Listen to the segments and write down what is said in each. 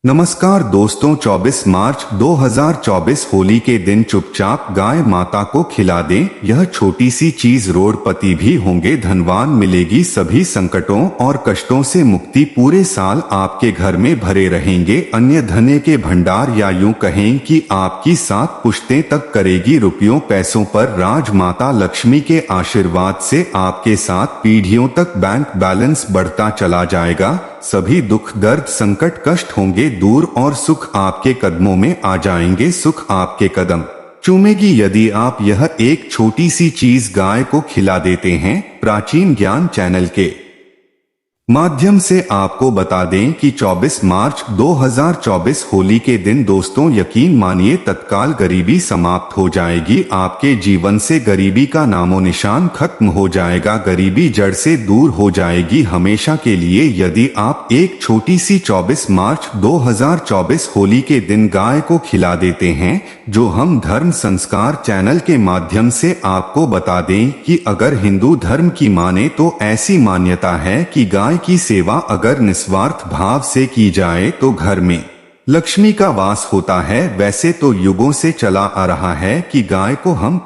नमस्कार दोस्तों, 24 मार्च 2024 होली के दिन चुपचाप गाय माता को खिला दें। यह छोटी सी चीज रोडपति भी होंगे धनवान, मिलेगी सभी संकटों और कष्टों से मुक्ति। पूरे साल आपके घर में भरे रहेंगे अन्य धन्य के भंडार, या यूं कहें कि आपकी 7 पुश्तें तक करेगी रुपयों पैसों पर राज। माता लक्ष्मी के आशीर्वाद से आपके 7 पीढ़ियों तक बैंक बैलेंस बढ़ता चला जाएगा। सभी दुख दर्द संकट कष्ट होंगे दूर और सुख आपके कदमों में आ जाएंगे। सुख आपके कदम चूमेगी यदि आप यह एक छोटी सी चीज गाय को खिला देते हैं। प्राचीन ज्ञान चैनल के माध्यम से आपको बता दें कि 24 मार्च 2024 होली के दिन दोस्तों यकीन मानिए तत्काल गरीबी समाप्त हो जाएगी। आपके जीवन से गरीबी का नामो निशान खत्म हो जाएगा। गरीबी जड़ से दूर हो जाएगी हमेशा के लिए यदि आप एक छोटी सी 24 मार्च 2024 होली के दिन गाय को खिला देते हैं। जो हम धर्म संस्कार चैनल के माध्यम से आपको बता दें कि अगर हिंदू धर्म की माने तो ऐसी मान्यता है कि गाय की सेवा अगर निस्वार्थ भाव से की जाए तो घर में लक्ष्मी का वास होता है। वैसे तो युगों से चला आ रहा है कि गाय को हम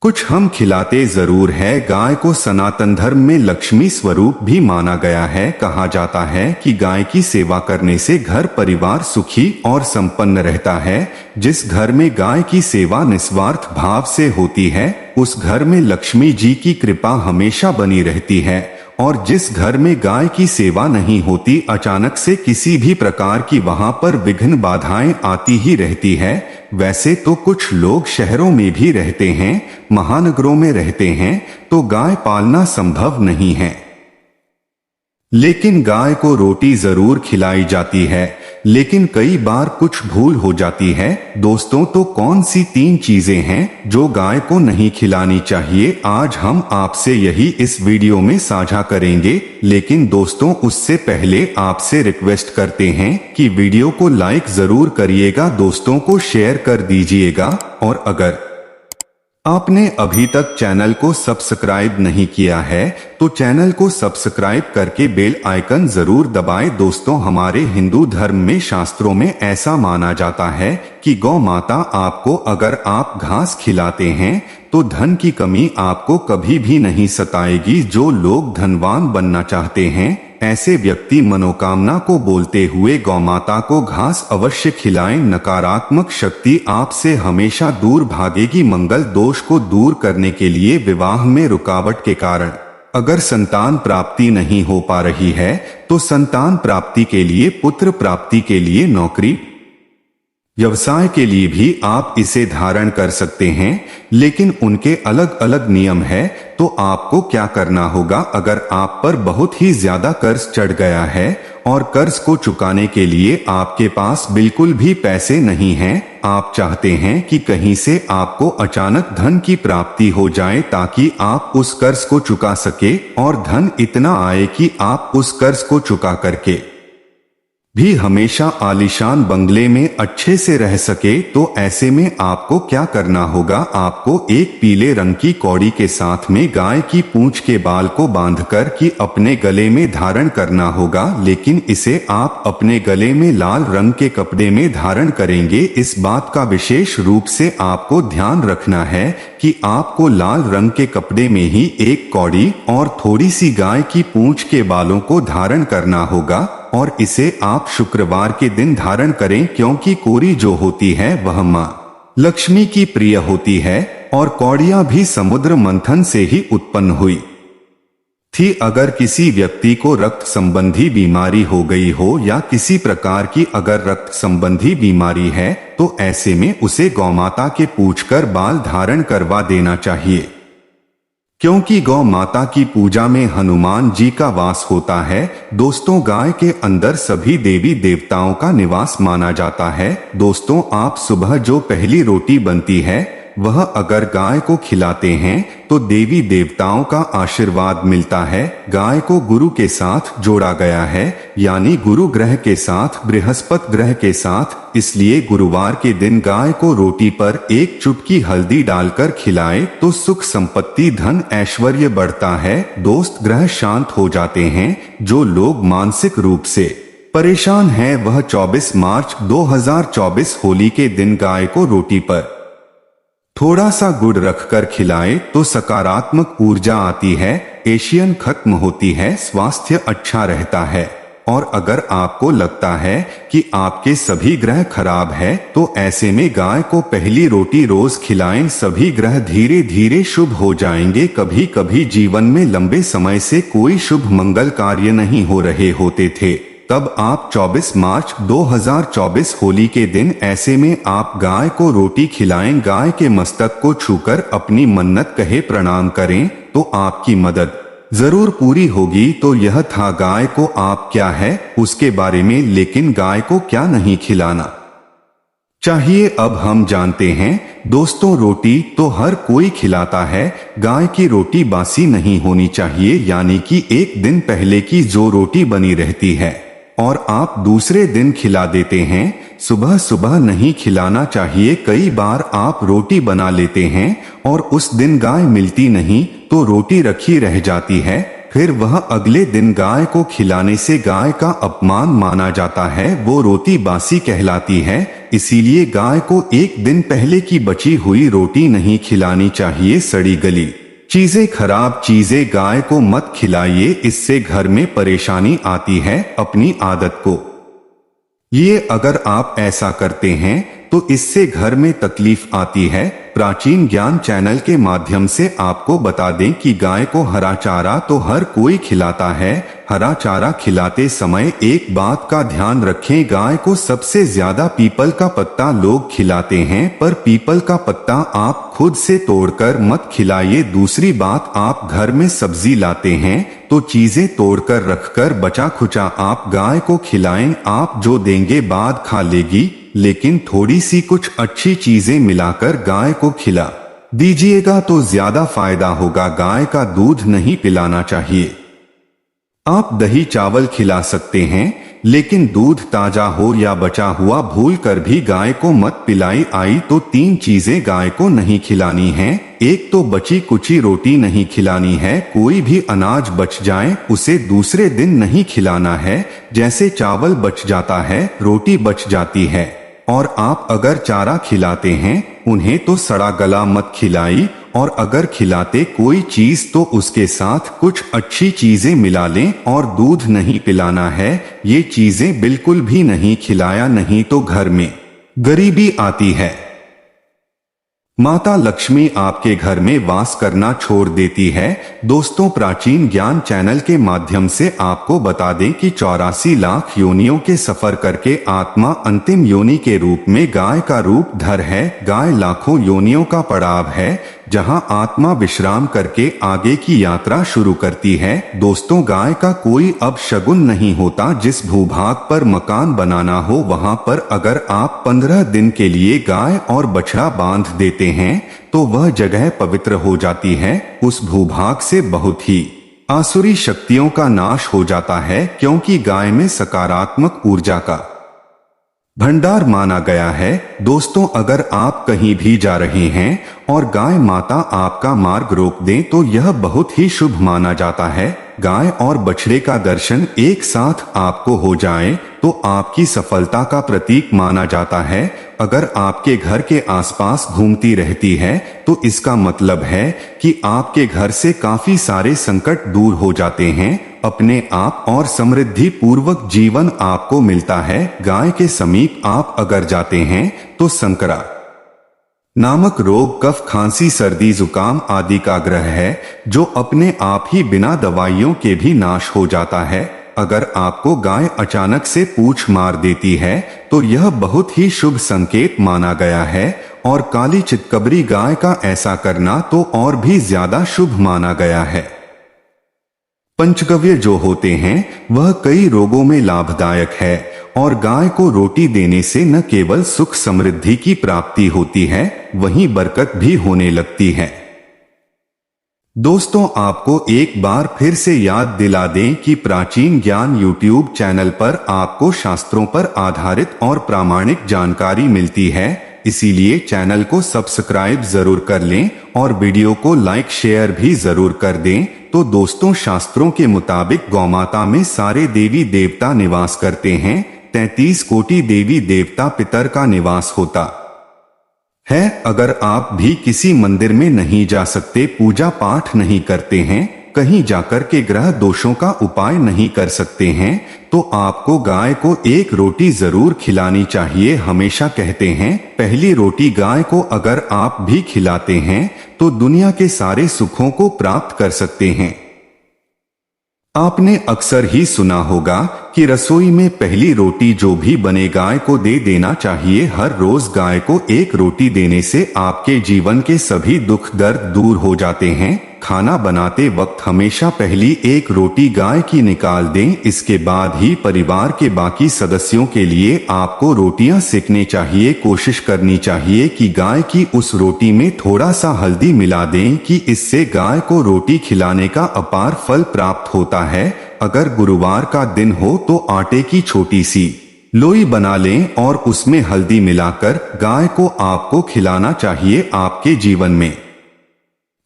कुछ हम खिलाते जरूर है। गाय को सनातन धर्म में लक्ष्मी स्वरूप भी माना गया है। कहा जाता है कि गाय की सेवा करने से घर परिवार सुखी और संपन्न रहता है। जिस घर में गाय की सेवा निस्वार्थ भाव से होती है उस घर में लक्ष्मी जी की कृपा हमेशा बनी रहती है। और जिस घर में गाय की सेवा नहीं होती अचानक से किसी भी प्रकार की वहां पर विघ्न बाधाएं आती ही रहती है। वैसे तो कुछ लोग शहरों में भी रहते हैं, महानगरों में रहते हैं, तो गाय पालना संभव नहीं है, लेकिन गाय को रोटी जरूर खिलाई जाती है। लेकिन कई बार कुछ भूल हो जाती है दोस्तों। तो कौन सी 3 चीजें हैं जो गाय को नहीं खिलानी चाहिए, आज हम आपसे यही इस वीडियो में साझा करेंगे। लेकिन दोस्तों उससे पहले आपसे रिक्वेस्ट करते हैं कि वीडियो को लाइक जरूर करिएगा, दोस्तों को शेयर कर दीजिएगा। और अगर आपने अभी तक चैनल को सब्सक्राइब नहीं किया है तो चैनल को सब्सक्राइब करके बेल आइकन जरूर दबाएं। दोस्तों हमारे हिंदू धर्म में शास्त्रों में ऐसा माना जाता है कि गौ माता आपको अगर आप घास खिलाते हैं तो धन की कमी आपको कभी भी नहीं सताएगी। जो लोग धनवान बनना चाहते हैं ऐसे व्यक्ति मनोकामना को बोलते हुए गौमाता को घास अवश्य खिलाएं। नकारात्मक शक्ति आपसे हमेशा दूर भागेगी। मंगल दोष को दूर करने के लिए विवाह में रुकावट के कारण अगर संतान प्राप्ति नहीं हो पा रही है तो संतान प्राप्ति के लिए, पुत्र प्राप्ति के लिए, नौकरी व्यवसाय के लिए भी आप इसे धारण कर सकते हैं। लेकिन उनके अलग अलग नियम है। तो आपको क्या करना होगा, अगर आप पर बहुत ही ज्यादा कर्ज चढ़ गया है और कर्ज को चुकाने के लिए आपके पास बिल्कुल भी पैसे नहीं हैं, आप चाहते हैं कि कहीं से आपको अचानक धन की प्राप्ति हो जाए ताकि आप उस कर्ज को चुका सके और धन इतना आए कि आप उस कर्ज को चुका करके भी हमेशा आलीशान बंगले में अच्छे से रह सके। तो ऐसे में आपको क्या करना होगा, आपको एक पीले रंग की कौड़ी के साथ में गाय की पूंछ के बाल को बांधकर कि अपने गले में धारण करना होगा। लेकिन इसे आप अपने गले में लाल रंग के कपड़े में धारण करेंगे। इस बात का विशेष रूप से आपको ध्यान रखना है कि आपको लाल रंग के कपड़े में ही एक कौड़ी और थोड़ी सी गाय की पूंछ के बालों को धारण करना होगा। और इसे आप शुक्रवार के दिन धारण करें क्योंकि कोरी जो होती है वह मां लक्ष्मी की प्रिय होती है और कौड़ियां भी समुद्र मंथन से ही उत्पन्न हुई थी। अगर किसी व्यक्ति को रक्त संबंधी बीमारी हो गई हो या किसी प्रकार की अगर रक्त संबंधी बीमारी है तो ऐसे में उसे गौमाता के पूछकर बाल धारण करवा देना चाहिए, क्योंकि गौ माता की पूजा में हनुमान जी का वास होता है। दोस्तों गाय के अंदर सभी देवी देवताओं का निवास माना जाता है। दोस्तों आप सुबह जो पहली रोटी बनती है वह अगर गाय को खिलाते हैं तो देवी देवताओं का आशीर्वाद मिलता है। गाय को गुरु के साथ जोड़ा गया है, यानी गुरु ग्रह के साथ, बृहस्पति ग्रह के साथ। इसलिए गुरुवार के दिन गाय को रोटी पर एक चुटकी हल्दी डालकर खिलाए तो सुख संपत्ति धन ऐश्वर्य बढ़ता है। दोस्त ग्रह शांत हो जाते हैं। जो लोग मानसिक रूप से परेशान है वह 24 मार्च 2024 होली के दिन गाय को रोटी पर थोड़ा सा गुड़ रखकर खिलाए तो सकारात्मक ऊर्जा आती है, एशियन खत्म होती है, स्वास्थ्य अच्छा रहता है। और अगर आपको लगता है कि आपके सभी ग्रह खराब है तो ऐसे में गाय को पहली रोटी रोज खिलाएं, सभी ग्रह धीरे धीरे शुभ हो जाएंगे। कभी कभी जीवन में लंबे समय से कोई शुभ मंगल कार्य नहीं हो रहे होते थे, तब आप 24 मार्च 2024 होली के दिन ऐसे में आप गाय को रोटी खिलाएं, गाय के मस्तक को छूकर अपनी मन्नत कहे प्रणाम करें तो आपकी मदद जरूर पूरी होगी। तो यह था गाय को आप क्या है उसके बारे में, लेकिन गाय को क्या नहीं खिलाना चाहिए अब हम जानते हैं। दोस्तों, रोटी तो हर कोई खिलाता है, गाय की रोटी बासी नहीं होनी चाहिए, यानी कि एक दिन पहले की जो रोटी बनी रहती है और आप दूसरे दिन खिला देते हैं, सुबह सुबह नहीं खिलाना चाहिए। कई बार आप रोटी बना लेते हैं और उस दिन गाय मिलती नहीं तो रोटी रखी रह जाती है, फिर वह अगले दिन गाय को खिलाने से गाय का अपमान माना जाता है, वो रोटी बासी कहलाती है। इसीलिए गाय को एक दिन पहले की बची हुई रोटी नहीं खिलानी चाहिए। सड़ी गली चीजें, खराब चीजें गाय को मत खिलाइए, इससे घर में परेशानी आती है। अपनी आदत को ये अगर आप ऐसा करते हैं तो इससे घर में तकलीफ आती है। प्राचीन ज्ञान चैनल के माध्यम से आपको बता दें कि गाय को हरा चारा तो हर कोई खिलाता है। हरा चारा खिलाते समय एक बात का ध्यान रखें, गाय को सबसे ज्यादा पीपल का पत्ता लोग खिलाते हैं, पर पीपल का पत्ता आप खुद से तोड़कर मत खिलाइए। दूसरी बात, आप घर में सब्जी लाते हैं तो चीजें तोड़कर रखकर बचा खुचा आप गाय को खिलाएं। आप जो देंगे बाद खा लेगी, लेकिन थोड़ी सी कुछ अच्छी चीजें मिलाकर गाय को खिला दीजिएगा तो ज्यादा फायदा होगा। गाय का दूध नहीं पिलाना चाहिए। आप दही चावल खिला सकते हैं, लेकिन दूध ताजा हो या बचा हुआ भूल कर भी गाय को मत पिलाई। आई तो 3 चीजें गाय को नहीं खिलानी है। एक तो बची कुची रोटी नहीं खिलानी है, कोई भी अनाज बच जाए उसे दूसरे दिन नहीं खिलाना है। जैसे चावल बच जाता है, रोटी बच जाती है, और आप अगर चारा खिलाते हैं उन्हें तो सड़ा गला मत खिलाई, और अगर खिलाते कोई चीज तो उसके साथ कुछ अच्छी चीजें मिला लें। और दूध नहीं पिलाना है, ये चीजें बिल्कुल भी नहीं खिलाया, नहीं तो घर में गरीबी आती है। माता लक्ष्मी आपके घर में वास करना छोड़ देती है। दोस्तों, प्राचीन ज्ञान चैनल के माध्यम से आपको बता दें कि 84 लाख योनियों के सफर करके आत्मा अंतिम योनि के रूप में गाय का रूप धर है। गाय लाखों योनियों का पड़ाव है जहां आत्मा विश्राम करके आगे की यात्रा शुरू करती है। दोस्तों, गाय का कोई अब शगुन नहीं होता। जिस भूभाग पर मकान बनाना हो वहां पर अगर आप 15 दिन के लिए गाय और बछड़ा बांध देते हैं तो वह जगह पवित्र हो जाती है। उस भूभाग से बहुत ही आसुरी शक्तियों का नाश हो जाता है, क्योंकि गाय में सकारात्मक ऊर्जा का भंडार माना गया है। दोस्तों, अगर आप कहीं भी जा रहे हैं और गाय माता आपका मार्ग रोक दें तो यह बहुत ही शुभ माना जाता है। गाय और बछड़े का दर्शन एक साथ आपको हो जाए तो आपकी सफलता का प्रतीक माना जाता है। अगर आपके घर के आसपास घूमती रहती है तो इसका मतलब है कि आपके घर से काफी सारे संकट दूर हो जाते हैं। अपने आप और समृद्धि पूर्वक जीवन आपको मिलता है। गाय के समीप आप अगर जाते हैं तो संकरा नामक रोग, कफ, खांसी, सर्दी, जुकाम आदि का ग्रह है जो अपने आप ही बिना दवाइयों के भी नाश हो जाता है। अगर आपको गाय अचानक से पूंछ मार देती है तो यह बहुत ही शुभ संकेत माना गया है, और काली चितकबरी गाय का ऐसा करना तो और भी ज्यादा शुभ माना गया है। पंचगव्य जो होते हैं वह कई रोगों में लाभदायक है, और गाय को रोटी देने से न केवल सुख समृद्धि की प्राप्ति होती है, वहीं बरकत भी होने लगती है। दोस्तों, आपको एक बार फिर से याद दिला दें कि प्राचीन ज्ञान यूट्यूब चैनल पर आपको शास्त्रों पर आधारित और प्रामाणिक जानकारी मिलती है। इसीलिए चैनल को सब्सक्राइब जरूर कर लें और वीडियो को लाइक शेयर भी जरूर कर दें तो दोस्तों शास्त्रों के मुताबिक गौमाता में सारे देवी देवता निवास करते हैं। 33 कोटि देवी देवता पितर का निवास होता है। अगर आप भी किसी मंदिर में नहीं जा सकते, पूजा पाठ नहीं करते हैं, कहीं जाकर के ग्रह दोषों का उपाय नहीं कर सकते हैं, तो आपको गाय को एक रोटी जरूर खिलानी चाहिए। हमेशा कहते हैं पहली रोटी गाय को अगर आप भी खिलाते हैं तो दुनिया के सारे सुखों को प्राप्त कर सकते हैं। आपने अक्सर ही सुना होगा कि रसोई में पहली रोटी जो भी बने गाय को दे देना चाहिए। हर रोज गाय को एक रोटी देने से आपके जीवन के सभी दुख दर्द दूर हो जाते हैं। खाना बनाते वक्त हमेशा पहली एक रोटी गाय की निकाल दें, इसके बाद ही परिवार के बाकी सदस्यों के लिए आपको रोटियां सेकने चाहिए। कोशिश करनी चाहिए कि गाय की उस रोटी में थोड़ा सा हल्दी मिला दें कि इससे गाय को रोटी खिलाने का अपार फल प्राप्त होता है। अगर गुरुवार का दिन हो तो आटे की छोटी सी लोई बना लें और उसमें हल्दी मिलाकर गाय को आपको खिलाना चाहिए। आपके जीवन में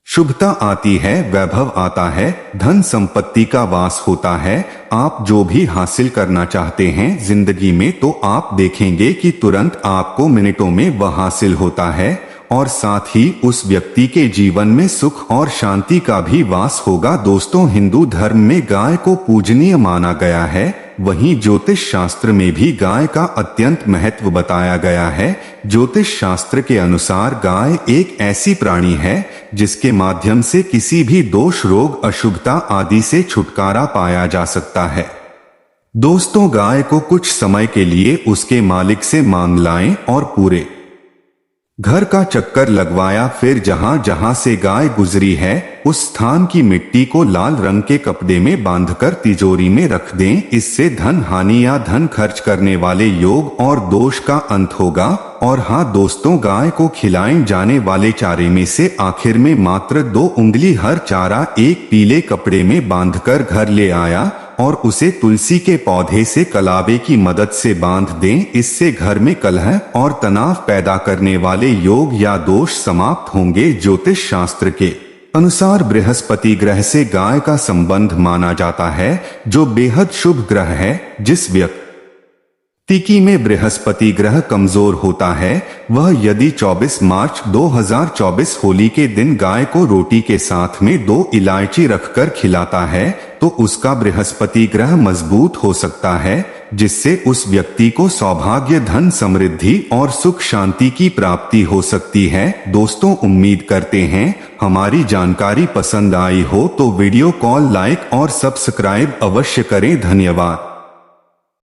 शुभता आती है, वैभव आता है, धन संपत्ति का वास होता है। आप जो भी हासिल करना चाहते हैं जिंदगी में तो आप देखेंगे कि तुरंत आपको मिनटों में वह हासिल होता है और साथ ही उस व्यक्ति के जीवन में सुख और शांति का भी वास होगा। दोस्तों हिंदू धर्म में गाय को पूजनीय माना गया है, वहीं ज्योतिष शास्त्र में भी गाय का अत्यंत महत्व बताया गया है। ज्योतिष शास्त्र के अनुसार गाय एक ऐसी प्राणी है जिसके माध्यम से किसी भी दोष रोग अशुभता आदि से छुटकारा पाया जा सकता है। दोस्तों गाय को कुछ समय के लिए उसके मालिक से मांग लाएं और पूरे घर का चक्कर लगवाया, फिर जहां जहां से गाय गुजरी है उस स्थान की मिट्टी को लाल रंग के कपड़े में बांधकर तिजोरी में रख दें। इससे धन हानि या धन खर्च करने वाले योग और दोष का अंत होगा। और हाँ दोस्तों, गाय को खिलाए जाने वाले चारे में से आखिर में मात्र 2 उंगली हर चारा एक पीले कपड़े में बांधकर घर ले आया और उसे तुलसी के पौधे से कलावे की मदद से बांध दें। इससे घर में कलह और तनाव पैदा करने वाले योग या दोष समाप्त होंगे। ज्योतिष शास्त्र के अनुसार बृहस्पति ग्रह से गाय का संबंध माना जाता है, जो बेहद शुभ ग्रह है। जिस व्यक्ति में बृहस्पति ग्रह कमजोर होता है वह यदि 24 मार्च 2024 होली के दिन गाय को रोटी के साथ में 2 इलायची रखकर खिलाता है तो उसका बृहस्पति ग्रह मजबूत हो सकता है, जिससे उस व्यक्ति को सौभाग्य, धन, समृद्धि और सुख शांति की प्राप्ति हो सकती है। दोस्तों उम्मीद करते हैं हमारी जानकारी पसंद आई हो तो वीडियो को लाइक और सब्सक्राइब अवश्य करें। धन्यवाद।